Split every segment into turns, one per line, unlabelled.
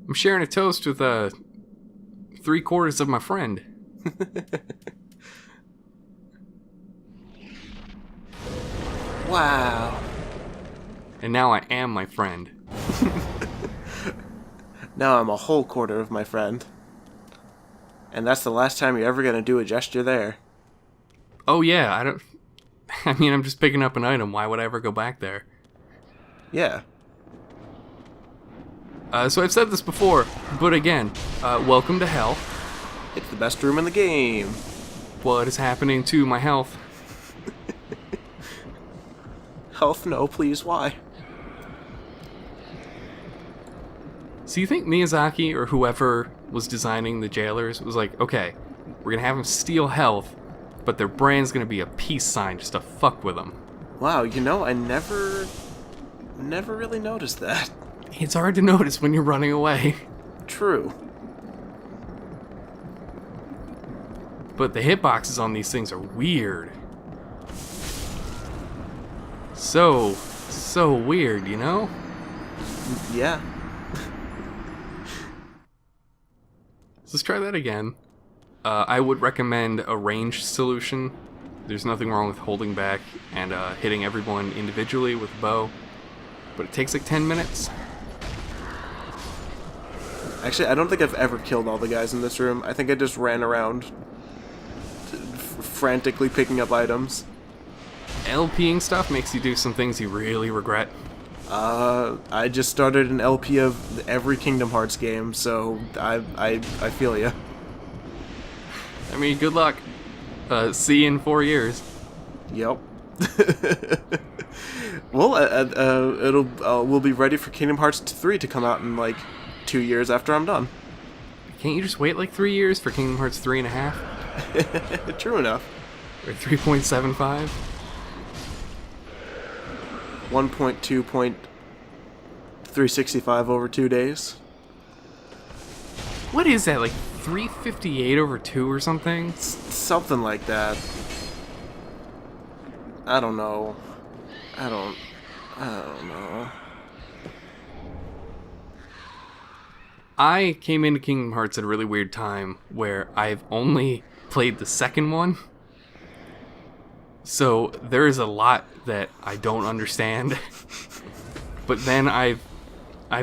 I'm sharing a toast with 3/4 of my friend.
Wow.
And now I am my friend.
Now I'm a whole quarter of my friend. And that's the last time you're ever gonna do a gesture there.
Oh yeah, I mean, I'm just picking up an item. Why would I ever go back there?
Yeah.
So I've said this before, but again, welcome to hell.
It's the best room in the game.
What is happening to my health?
Health, no, please, why?
So you think Miyazaki or whoever was designing the jailers was like, okay, we're gonna have them steal health, but their brand's gonna be a peace sign just to fuck with them.
Wow, you know, I never really noticed that.
It's hard to notice when you're running away.
True.
But the hitboxes on these things are weird. So weird, you know?
Yeah.
So let's try that again. I would recommend a ranged solution. There's nothing wrong with holding back and hitting everyone individually with a bow. But it takes like 10 minutes.
Actually, I don't think I've ever killed all the guys in this room. I think I just ran around frantically picking up items.
LPing stuff makes you do some things you really regret.
I just started an LP of every Kingdom Hearts game, so I feel ya.
I mean, good luck. See you in 4 years.
Yep. Well, we'll be ready for Kingdom Hearts 3 to come out in like 2 years after I'm done.
Can't you just wait like 3 years for Kingdom Hearts 3.5?
True enough.
Or 3.75?
1.2.365 over 2 days.
What is that, like 358 over 2 or something?
Something like that. I don't know. I don't know.
I came into Kingdom Hearts at a really weird time where I've only played the second one. So there is a lot that I don't understand. But then I've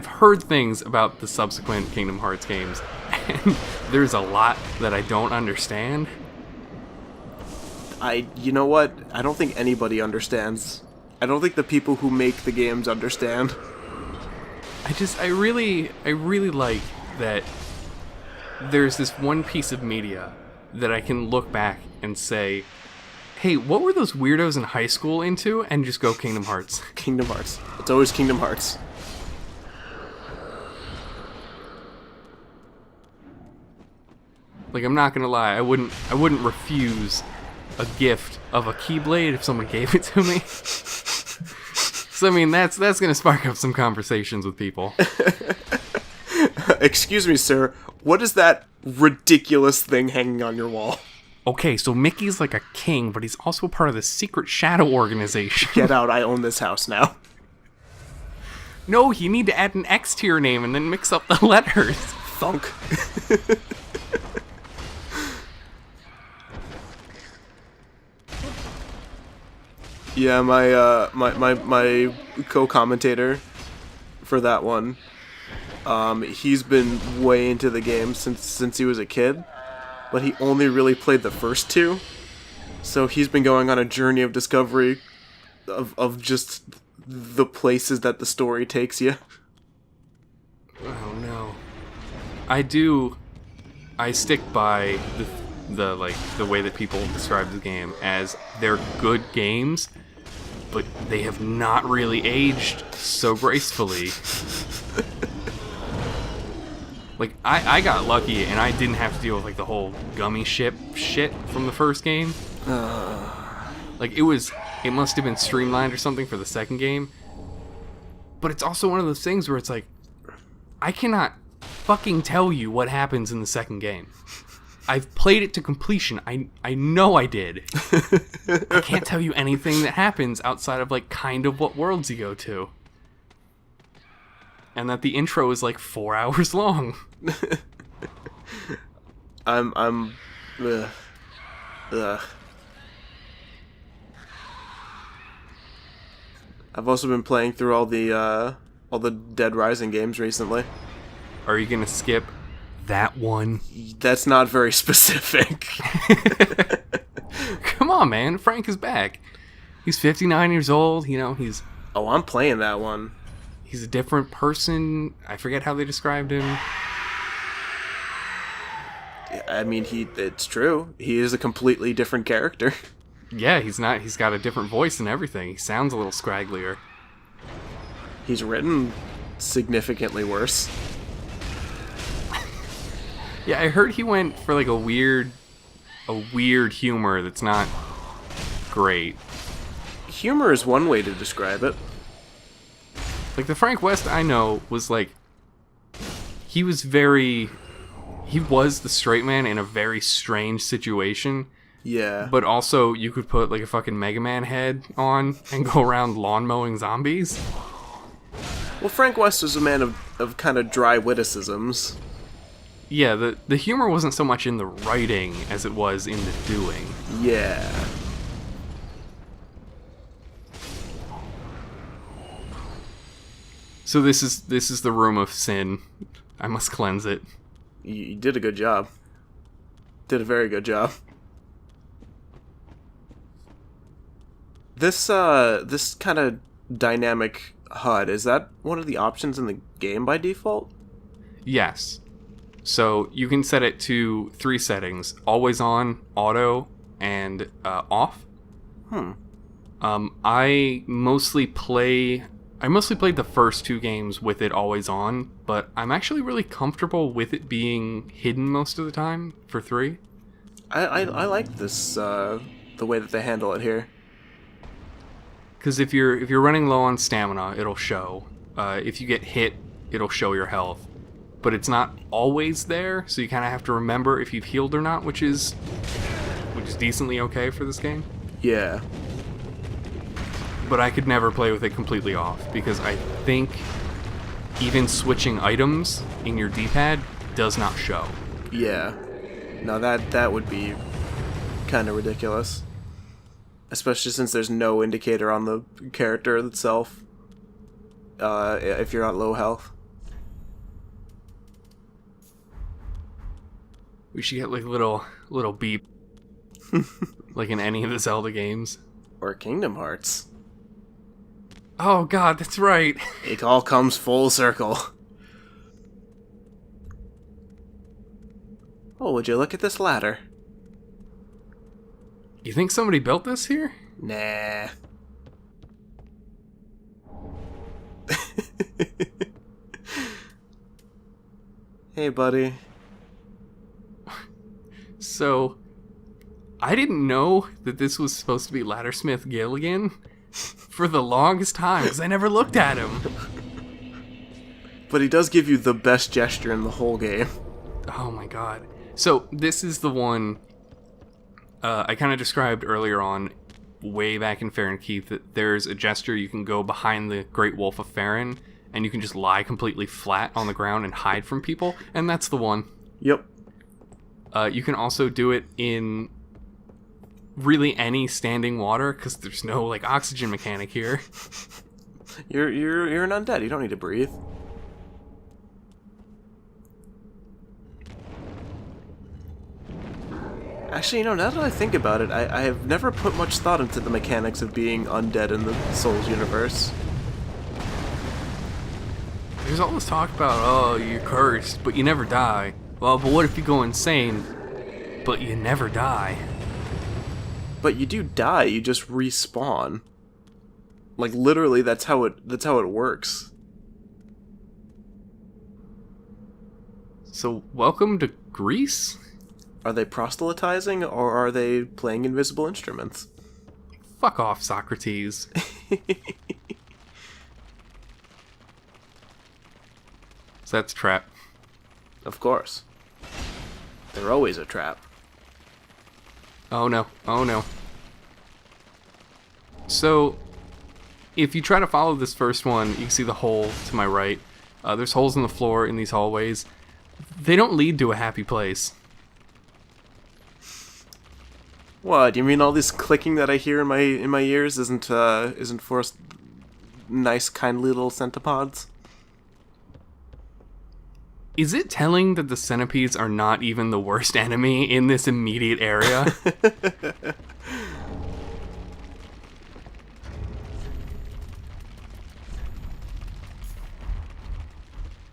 heard things about the subsequent Kingdom Hearts games, and there's a lot that I don't understand.
You know what? I don't think anybody understands. I don't think the people who make the games understand.
I really like that there's this one piece of media that I can look back and say, hey, what were those weirdos in high school into? And just go Kingdom Hearts.
Kingdom Hearts. It's always Kingdom Hearts.
Like, I'm not gonna lie, I wouldn't refuse a gift of a Keyblade if someone gave it to me. So I mean, that's gonna spark up some conversations with people.
Excuse me, sir. What is that ridiculous thing hanging on your wall?
Okay, so Mickey's like a king, but he's also part of the secret shadow organization.
Get out, I own this house now.
No, you need to add an X to your name and then mix up the letters.
Thunk. Yeah, my co-commentator for that one, he's been way into the game since he was a kid. But he only really played the first two, so he's been going on a journey of discovery of just the places that the story takes you.
Oh no. I stick by the way that people describe the game as they're good games, but they have not really aged so gracefully. Like, I got lucky and I didn't have to deal with, like, the whole gummy ship shit from the first game. Like, it must have been streamlined or something for the second game. But it's also one of those things where it's like, I cannot fucking tell you what happens in the second game. I've played it to completion. I know I did. I can't tell you anything that happens outside of, like, kind of what worlds you go to. and that the intro is like 4 hours long.
I'm ugh. Ugh. I've also been playing through all the Dead Rising games recently.
Are you gonna skip that one?
That's not very specific.
Come on, man. Frank is back. He's 59 years old. You know, he's
Oh, I'm playing that one.
a different person. I forget how they described him.
I mean, it's true. He is a completely different character.
Yeah, he's got a different voice and everything. He sounds a little scragglier.
He's written significantly worse.
Yeah, I heard he went for like a weird humor that's not great.
Humor is one way to describe it.
Like the Frank West I know was like, he was the straight man in a very strange situation.
Yeah.
But also, you could put like a fucking Mega Man head on and go around lawn mowing zombies.
Well, Frank West was a man of kind of dry witticisms.
Yeah, the humor wasn't so much in the writing as it was in the doing.
Yeah.
So this is the room of sin. I must cleanse it.
You did a good job. Did a very good job. This kind of dynamic HUD, is that one of the options in the game by default?
Yes. So you can set it to 3 settings: always on, auto, and off. I mostly played the first 2 games with it always on, but I'm actually really comfortable with it being hidden most of the time for 3.
I like this the way that they handle it here.
Because if you're running low on stamina, it'll show. If you get hit, it'll show your health. But it's not always there, so you kind of have to remember if you've healed or not, which is decently okay for this game.
Yeah.
But I could never play with it completely off, because I think even switching items in your D-pad does not show.
Yeah. No, that would be kind of ridiculous. Especially since there's no indicator on the character itself. If you're at low health.
We should get like a little beep. Like in any of the Zelda games.
Or Kingdom Hearts.
Oh god, that's right.
It all comes full circle. Oh, would you look at this ladder?
You think somebody built this here?
Nah. Hey, buddy.
So, I didn't know that this was supposed to be Laddersmith Gilligan for the longest time, because I never looked at him.
But he does give you the best gesture in the whole game.
Oh my god. So, this is the one I kind of described earlier on, way back in Faron Keith, that there's a gesture you can go behind the Great Wolf of Faron, and you can just lie completely flat on the ground and hide from people, and that's the one.
Yep.
You can also do it in really any standing water, because there's no like oxygen mechanic here.
You're an undead. You don't need to breathe. Actually, now that I think about it, I have never put much thought into the mechanics of being undead in the Souls universe.
There's all this talk about, oh, you're cursed, but you never die. Well, but what if you go insane, but you never die?
But you do die, you just respawn. Like, literally, that's how it works.
So, welcome to Greece?
Are they proselytizing, or are they playing invisible instruments?
Fuck off, Socrates. So that's a trap.
Of course. They're always a trap.
Oh no, oh no. So, if you try to follow this first one, you can see the hole to my right. There's holes in the floor in these hallways. They don't lead to a happy place.
What? Do you mean all this clicking that I hear in my ears isn't for nice, kindly little centipods?
Is it telling that the centipedes are not even the worst enemy in this immediate area?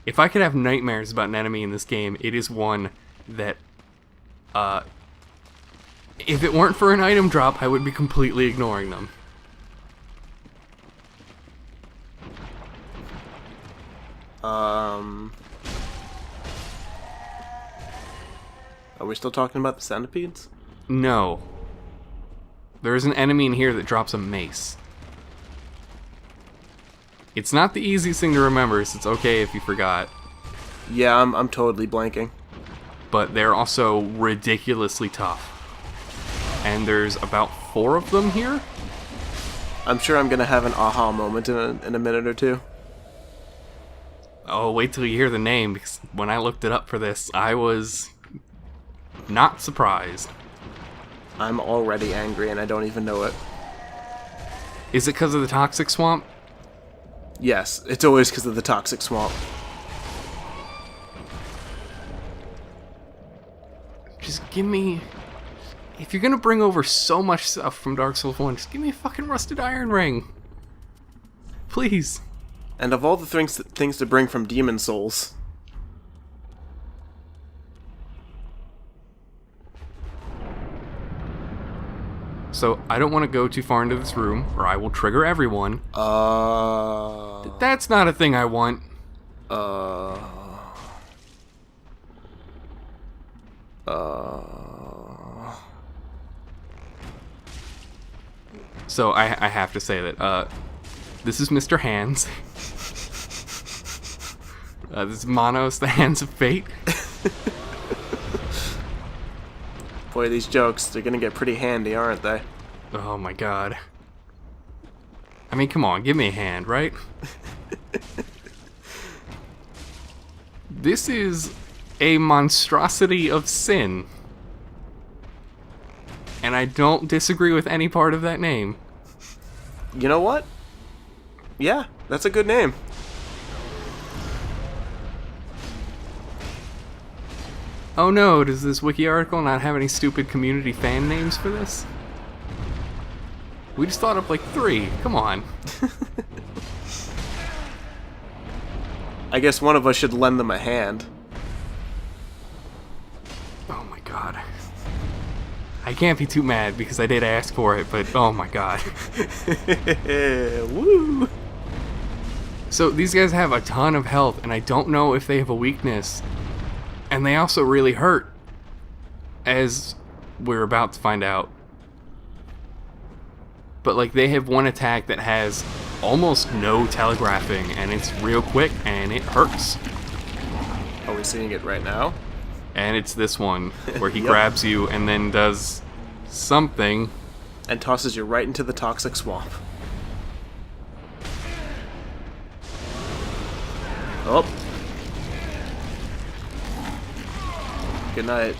If I could have nightmares about an enemy in this game, it is one that, if it weren't for an item drop, I would be completely ignoring them.
Are we still talking about the centipedes?
No. There is an enemy in here that drops a mace. It's not the easiest thing to remember, so it's okay if you forgot.
Yeah, I'm totally blanking.
But they're also ridiculously tough. And there's about 4 of them here?
I'm sure I'm gonna have an aha moment in a minute or two.
Oh, wait till you hear the name, because when I looked it up for this, I was not surprised.
I'm already angry and I don't even know it.
Is it because of the toxic swamp?
Yes, it's always because of the toxic swamp.
Just give me... If you're gonna bring over so much stuff from Dark Souls 1, just give me a fucking rusted iron ring. Please.
And of all the things to bring from Demon Souls...
So, I don't want to go too far into this room, or I will trigger everyone. That's not a thing I want. So, I have to say that, this is Mr. Hands. This is Manos, the Hands of Fate.
Boy, these jokes, they're gonna get pretty handy, aren't they?
Oh my god. I mean, come on, give me a hand, right? This is a monstrosity of sin. And I don't disagree with any part of that name.
You know what? Yeah, that's a good name.
Oh no, does this wiki article not have any stupid community fan names for this? We just thought up like 3, come on.
I guess one of us should lend them a hand.
Oh my god. I can't be too mad because I did ask for it, but oh my god.
Woo!
So these guys have a ton of health, and I don't know if they have a weakness. And they also really hurt, as we're about to find out. But like, they have one attack that has almost no telegraphing, and it's real quick, and it hurts.
Are we seeing it right now?
And it's this one, where he
Yep.
grabs you and then does something.
And tosses you right into the toxic swamp. Oh. Good night.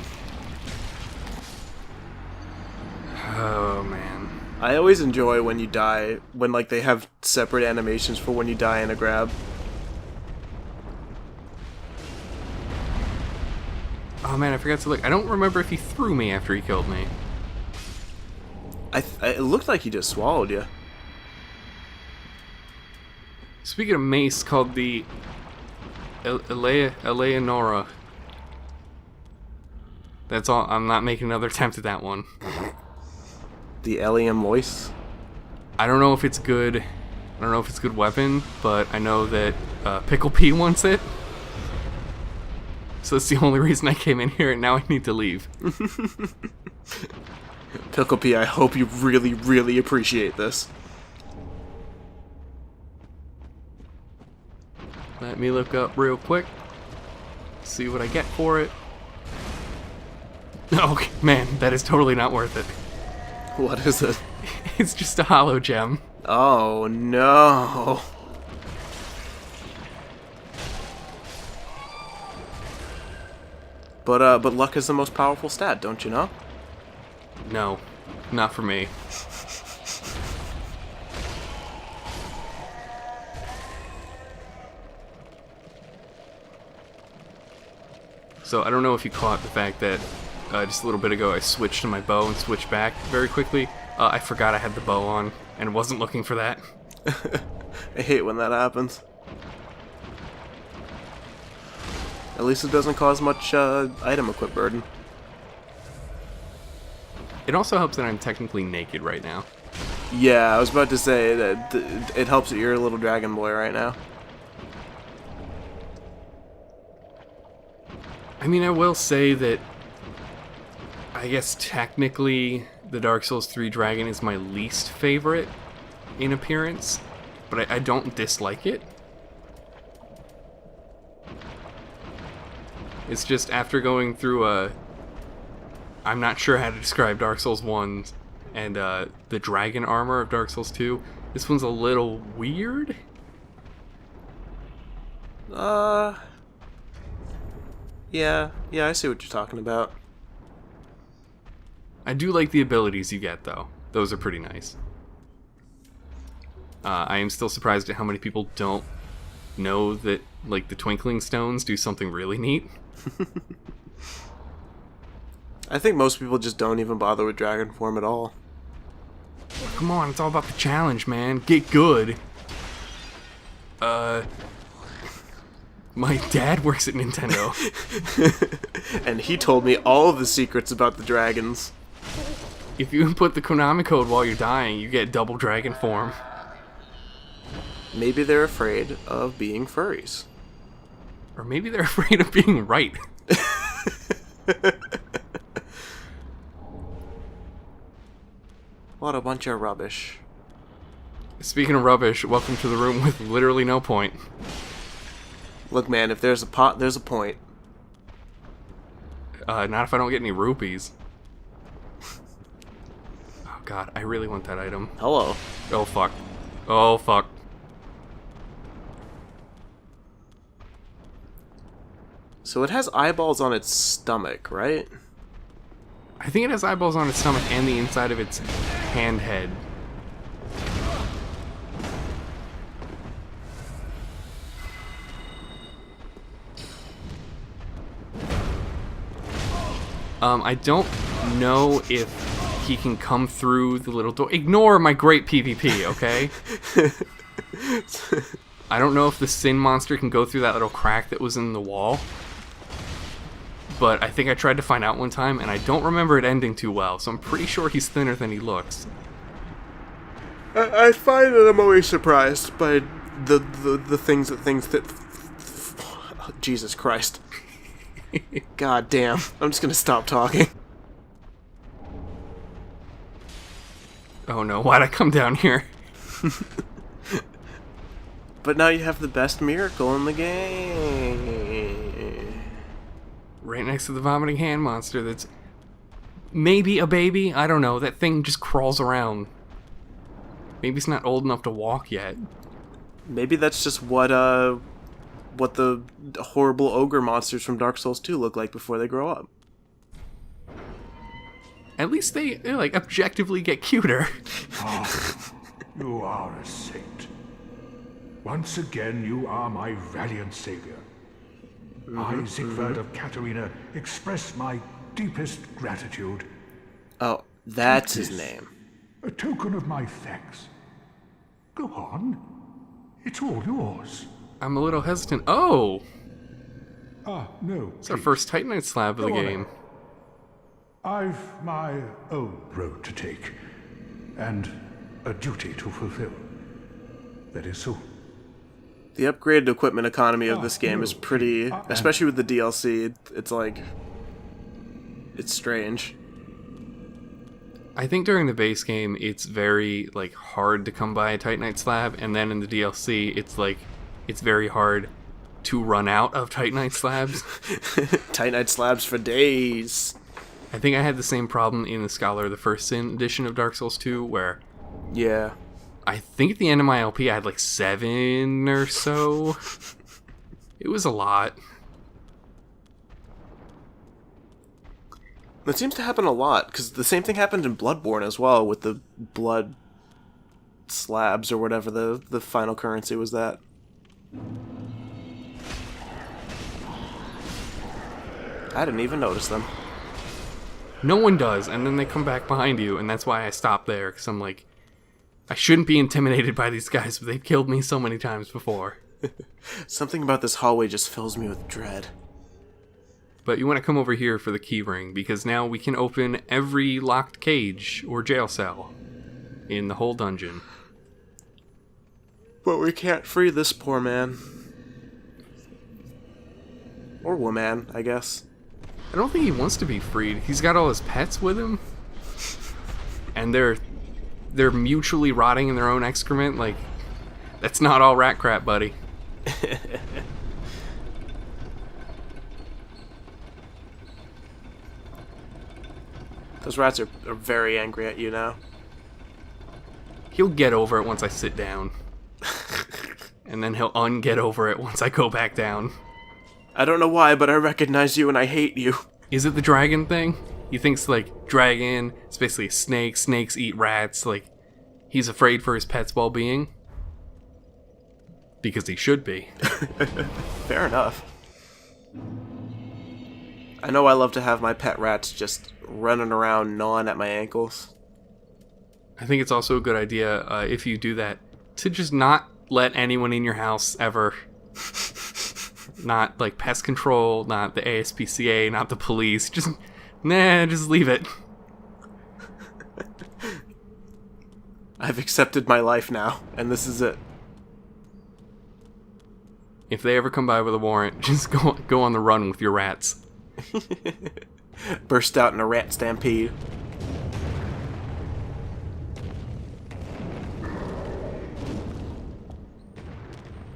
Oh man.
I always enjoy when you die, when like they have separate animations for when you die in a grab.
Oh man, I forgot to look. I don't remember if he threw me after he killed me.
It looked like he just swallowed you.
Speaking of mace, called the Eleonora. That's all. I'm not making another attempt at that one.
The Eliam Lois.
I don't know if it's good. I don't know if it's a good weapon, but I know that Pickle P wants it. So that's the only reason I came in here, and now I need to leave.
Pickle P, I hope you really, really appreciate this.
Let me look up real quick. See what I get for it. Oh, man, that is totally not worth it.
What is it?
It's just a hollow gem.
Oh no. But luck is the most powerful stat, don't you know?
No, not for me. So I don't know if you caught the fact that just a little bit ago I switched to my bow and switched back very quickly. I forgot I had the bow on and wasn't looking for that.
I hate when that happens. At least it doesn't cause much item equip burden.
It also helps that I'm technically naked right now.
Yeah, I was about to say that it helps that you're a little dragon boy right now.
I mean, I will say that I guess technically the Dark Souls 3 dragon is my least favorite in appearance, but I don't dislike it. It's just after going through I'm not sure how to describe Dark Souls 1 and the dragon armor of Dark Souls 2. This one's a little weird.
Yeah, I see what you're talking about.
I do like the abilities you get, though. Those are pretty nice. I am still surprised at how many people don't know that, like, the Twinkling Stones do something really neat.
I think most people just don't even bother with dragon form at all.
Come on, it's all about the challenge, man. Get good. My dad works at Nintendo.
And he told me all of the secrets about the dragons.
If you input the Konami code while you're dying, you get double dragon form.
Maybe they're afraid of being furries.
Or maybe they're afraid of being right.
What a bunch of rubbish.
Speaking of rubbish, welcome to the room with literally no point.
Look, man, if there's a pot, there's a point.
Not if I don't get any rupees. Oh god, I really want that item.
Hello.
Oh fuck. Oh fuck.
So it has eyeballs on its stomach, right?
I think it has eyeballs on its stomach and the inside of its hand head. I don't know if he can come through the little door. Ignore my great PvP, okay? I don't know if the Sin monster can go through that little crack that was in the wall. But I think I tried to find out one time, and I don't remember it ending too well, so I'm pretty sure he's thinner than he looks.
I find that I'm always surprised by the things that Jesus Christ. God damn. I'm just gonna stop talking.
Oh no, why'd I come down here?
But now you have the best miracle in the game.
Right next to the vomiting hand monster that's maybe a baby? I don't know. That thing just crawls around. Maybe it's not old enough to walk yet.
Maybe that's just what the horrible ogre monsters from Dark Souls 2 look like before they grow up.
At least they like objectively get cuter.
Ah, you are a saint. Once again, you are my valiant savior. I, Siegfried of Katarina, express my deepest gratitude.
Oh, that's his
This,
name.
A token of my thanks. Go on. It's all yours.
I'm a little hesitant. Oh!
Ah, no.
It's our first Titanite slab of the
Go on.
game.
I've my own road to take, and a duty to fulfill. That is so.
The upgraded equipment economy of this game
no,
is pretty, especially with the DLC. It's like, it's strange.
I think during the base game, it's very like hard to come by a Titanite slab, and then in the DLC, it's very hard to run out of Titanite slabs.
Titanite slabs for days.
I think I had the same problem in the Scholar of the First Sin edition of Dark Souls 2, where
Yeah.
I think at the end of my LP I had like 7 or so. It was a lot.
That seems to happen a lot, because the same thing happened in Bloodborne as well, with the blood slabs or whatever the final currency was that. I didn't even notice them.
No one does, and then they come back behind you, and that's why I stopped there, because I'm like, I shouldn't be intimidated by these guys, but they've killed me so many times before.
Something about this hallway just fills me with dread.
But you want to come over here for the key ring, because now we can open every locked cage or jail cell in the whole dungeon.
But we can't free this poor man. Or woman, I guess.
I don't think he wants to be freed. He's got all his pets with him. And they're mutually rotting in their own excrement. Like, that's not all rat crap, buddy.
Those rats are very angry at you now.
He'll get over it once I sit down. And then he'll un-get over it once I go back down.
I don't know why, but I recognize you and I hate you.
Is it the dragon thing? He thinks, like, dragon, it's basically a snake. Snakes eat rats. Like, he's afraid for his pet's well-being. Because he should be.
Fair enough. I know I love to have my pet rats just running around gnawing at my ankles.
I think it's also a good idea, if you do that, to just not let anyone in your house ever. Not, like, pest control, not the ASPCA, not the police. Just leave it.
I've accepted my life now, and this is it.
If they ever come by with a warrant, just go on the run with your rats.
Burst out in a rat stampede.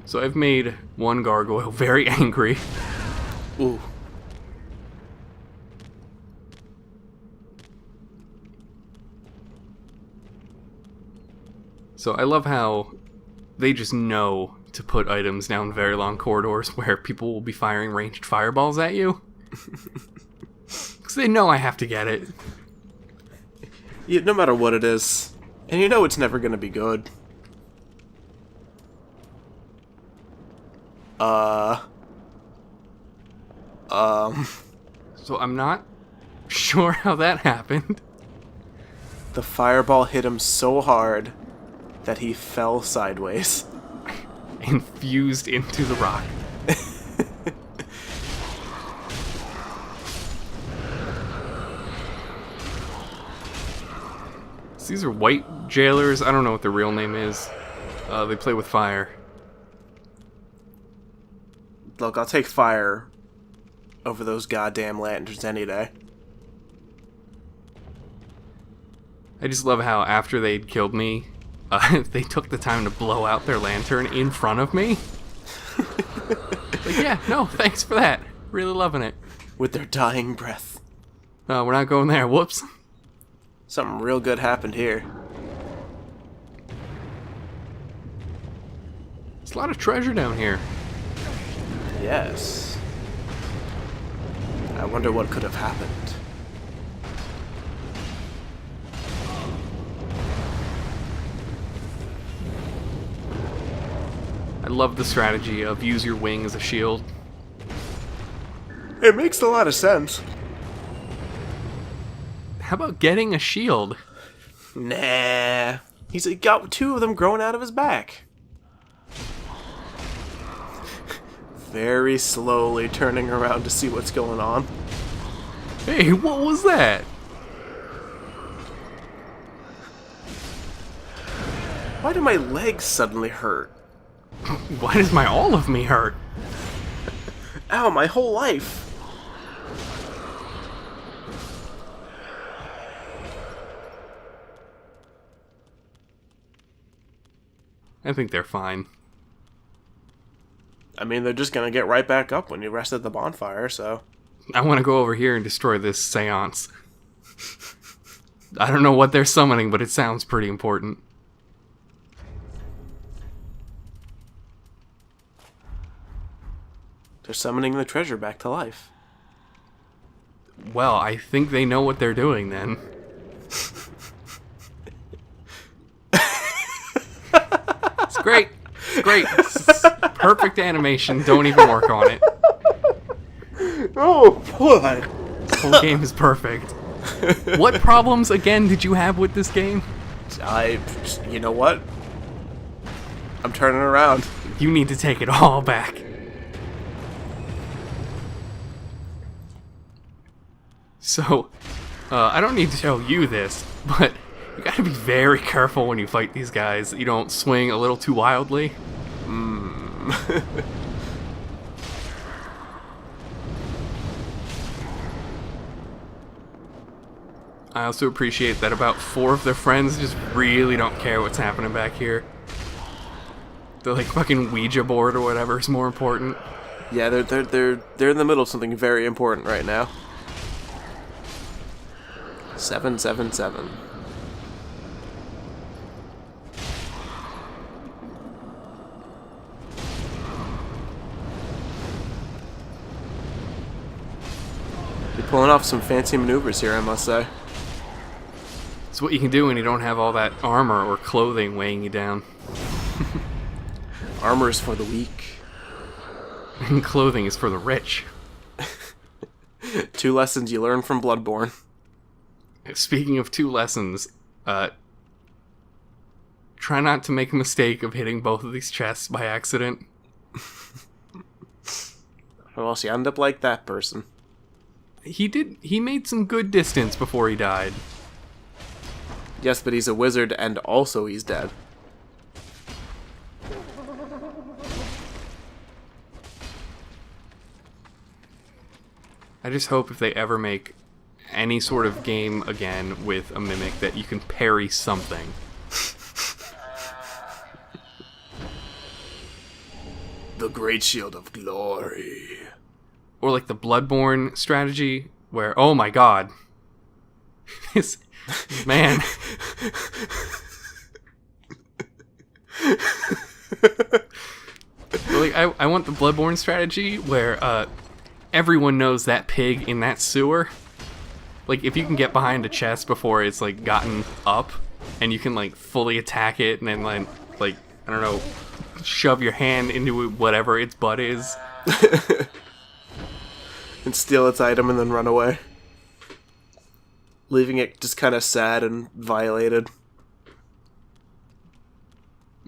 So I've made one gargoyle very angry.
Ooh.
So I love how they just know to put items down very long corridors where people will be firing ranged fireballs at you. Because they know I have to get it.
Yeah, no matter what it is. And you know it's never gonna be good.
So I'm not sure how that happened.
The fireball hit him so hard that he fell sideways.
And fused into the rock. So these are white jailers. I don't know what their real name is. They play with fire.
Look, I'll take fire over those goddamn lanterns any day.
I just love how after they'd killed me, they took the time to blow out their lantern in front of me. Like, yeah, no, thanks for that. Really loving it.
With their dying breath.
We're not going there. Whoops.
Something real good happened here.
There's a lot of treasure down here.
Yes. I wonder what could have happened.
I love the strategy of use your wing as a shield.
It makes a lot of sense.
How about getting a shield?
Nah. He's got two of them growing out of his back. Very slowly turning around to see what's going on.
Hey, what was that?
Why do my legs suddenly hurt?
Why does my all of me hurt?
Ow, my whole life.
I think they're fine.
I mean, they're just gonna get right back up when you rest at the bonfire, so...
I want to go over here and destroy this seance. I don't know what they're summoning, but it sounds pretty important.
They're summoning the treasure back to life.
Well, I think they know what they're doing then. It's great. It's great. It's perfect animation. Don't even work on it.
Oh boy!
This whole game is perfect. What problems, again, did you have with this game?
You know what? I'm turning around.
You need to take it all back. So, I don't need to tell you this, but you gotta be very careful when you fight these guys that you don't swing a little too wildly. I also appreciate that about 4 of their friends just really don't care what's happening back here. The like fucking Ouija board or whatever is more important.
Yeah, they're in the middle of something very important right now. 777. You're pulling off some fancy maneuvers here, I must say.
It's what you can do when you don't have all that armor or clothing weighing you down.
Armor is for the weak.
And clothing is for the rich.
2 lessons you learn from Bloodborne.
Speaking of 2 lessons, try not to make a mistake of hitting both of these chests by accident.
Or else you end up like that person.
He made some good distance before he died.
Yes, but he's a wizard and also he's dead.
I just hope if they ever make any sort of game again with a mimic that you can parry something.
The Great Shield of Glory.
Or like the Bloodborne strategy where, oh my god. This man. Like, I want the Bloodborne strategy where everyone knows that pig in that sewer. Like, if you can get behind a chest before it's like gotten up, and you can like fully attack it, and then like I don't know, shove your hand into whatever its butt is,
and steal its item and then run away, leaving it just kind of sad and violated.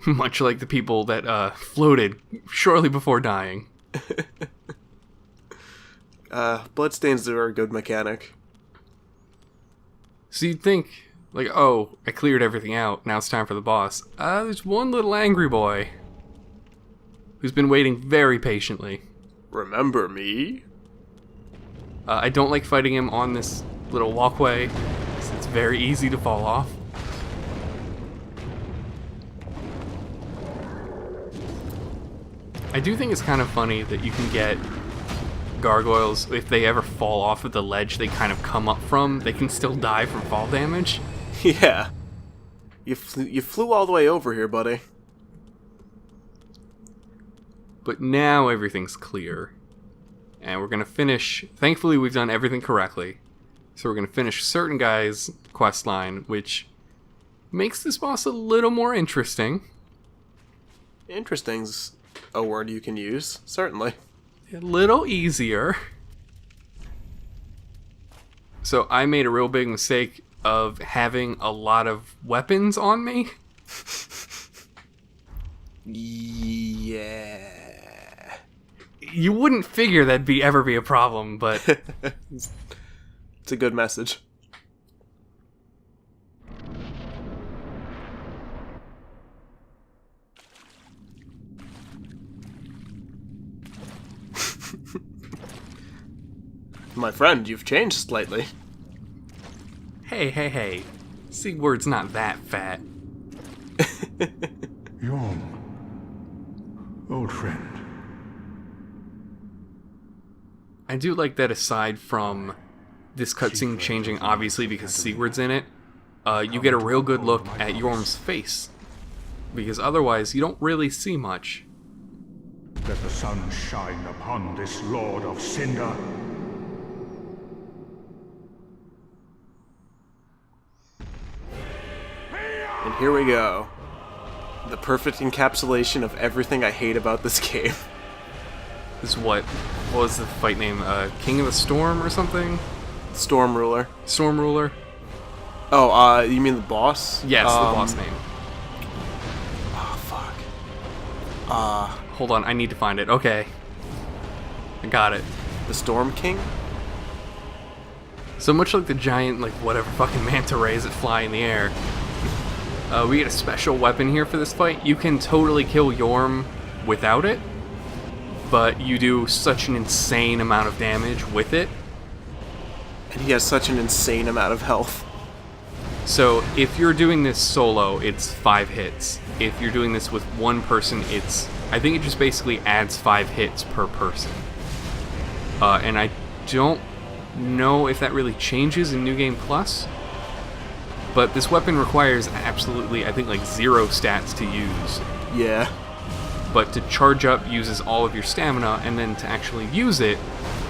Much like the people that floated shortly before dying.
Bloodstains are a good mechanic.
So you'd think, like, oh, I cleared everything out, now it's time for the boss. There's one little angry boy who's been waiting very patiently.
Remember me?
I don't like fighting him on this little walkway, 'cause it's very easy to fall off. I do think it's kind of funny that you can get gargoyles, if they ever fall off of the ledge they kind of come up from, they can still die from fall damage.
Yeah. You flew all the way over here, buddy.
But now everything's clear. And we're going to finish... Thankfully, we've done everything correctly. So we're going to finish certain guys' quest line, which makes this boss a little more interesting.
Interesting's a word you can use, certainly.
A little easier. So I made a real big mistake of having a lot of weapons on me.
Yeah.
You wouldn't figure that'd ever be a problem, but...
It's a good message. My friend, you've changed slightly.
Hey. Sigward's not that fat.
Yorm, old friend.
I do like that aside from this cutscene changing, obviously, because Sigward's in it, you get a real good look at Yorm's face. Because otherwise, you don't really see much.
Let the sun shine upon this Lord of Cinder.
Here we go. The perfect encapsulation of everything I hate about this game.
This is what was the fight name? King of the Storm or something?
Storm Ruler.
Storm Ruler?
Oh, you mean the boss?
Yes, the boss name.
Oh, fuck.
Hold on, I need to find it. Okay. I got it.
The Storm King?
So much like the giant, like, whatever fucking manta rays that fly in the air, we get a special weapon here for this fight. You can totally kill Yorm without it, but you do such an insane amount of damage with it.
And he has such an insane amount of health.
So if you're doing this solo, it's 5 hits. If you're doing this with one person, I think it just basically adds 5 hits per person. And I don't know if that really changes in New Game Plus, but this weapon requires absolutely, I think, like 0 stats to use.
Yeah.
But to charge up uses all of your stamina, and then to actually use it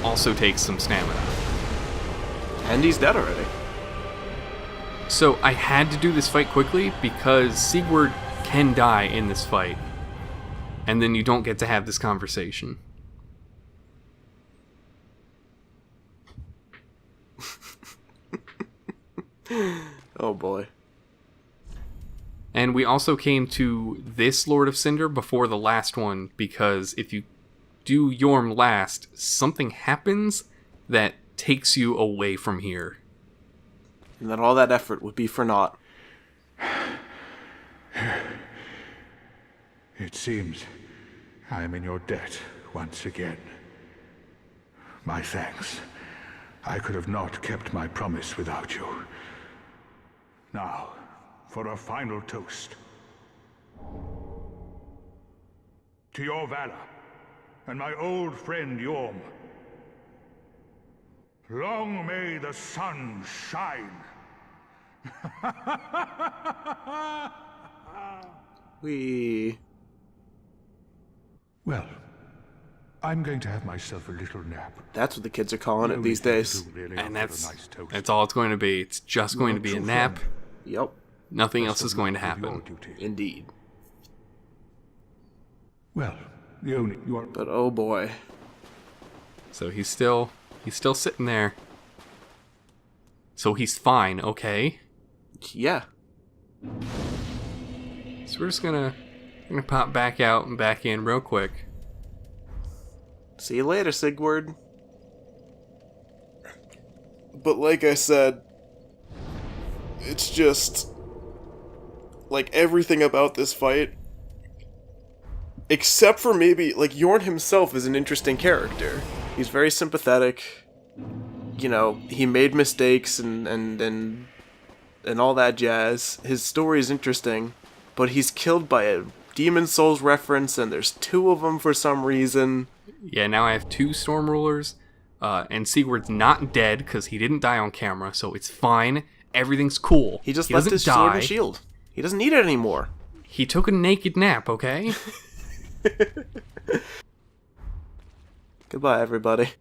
also takes some stamina.
And he's dead already.
So I had to do this fight quickly because Sigurd can die in this fight, and then you don't get to have this conversation.
Oh boy.
And we also came to this Lord of Cinder before the last one, because if you do Yorm last, something happens that takes you away from here.
And then all that effort would be for naught.
It seems I am in your debt once again. My thanks. I could have not kept my promise without you. Now, for a final toast. To your valor, and my old friend Yorm. Long may the sun shine. Well, I'm going to have myself a little nap.
That's what the kids are calling it these days.
And that's all it's going to be. It's just going to be a nap.
Yep.
Nothing else is going to happen.
Indeed.
Well, the only you are.
But oh boy.
So he's still sitting there. So he's fine, okay?
Yeah.
So we're just gonna pop back out and back in real quick.
See you later, Sigurd. But like I said, it's just like everything about this fight, except for maybe like Yorn himself is an interesting character. He's very sympathetic. You know, he made mistakes and all that jazz. His story is interesting, but he's killed by a Demon Souls reference, and there's 2 of them for some reason.
Yeah, now I have 2 Storm Rulers, and Sigurd's not dead because he didn't die on camera, so it's fine. Everything's cool.
He just left his sword and shield. He doesn't need it anymore.
He took a naked nap, okay?
Goodbye, everybody.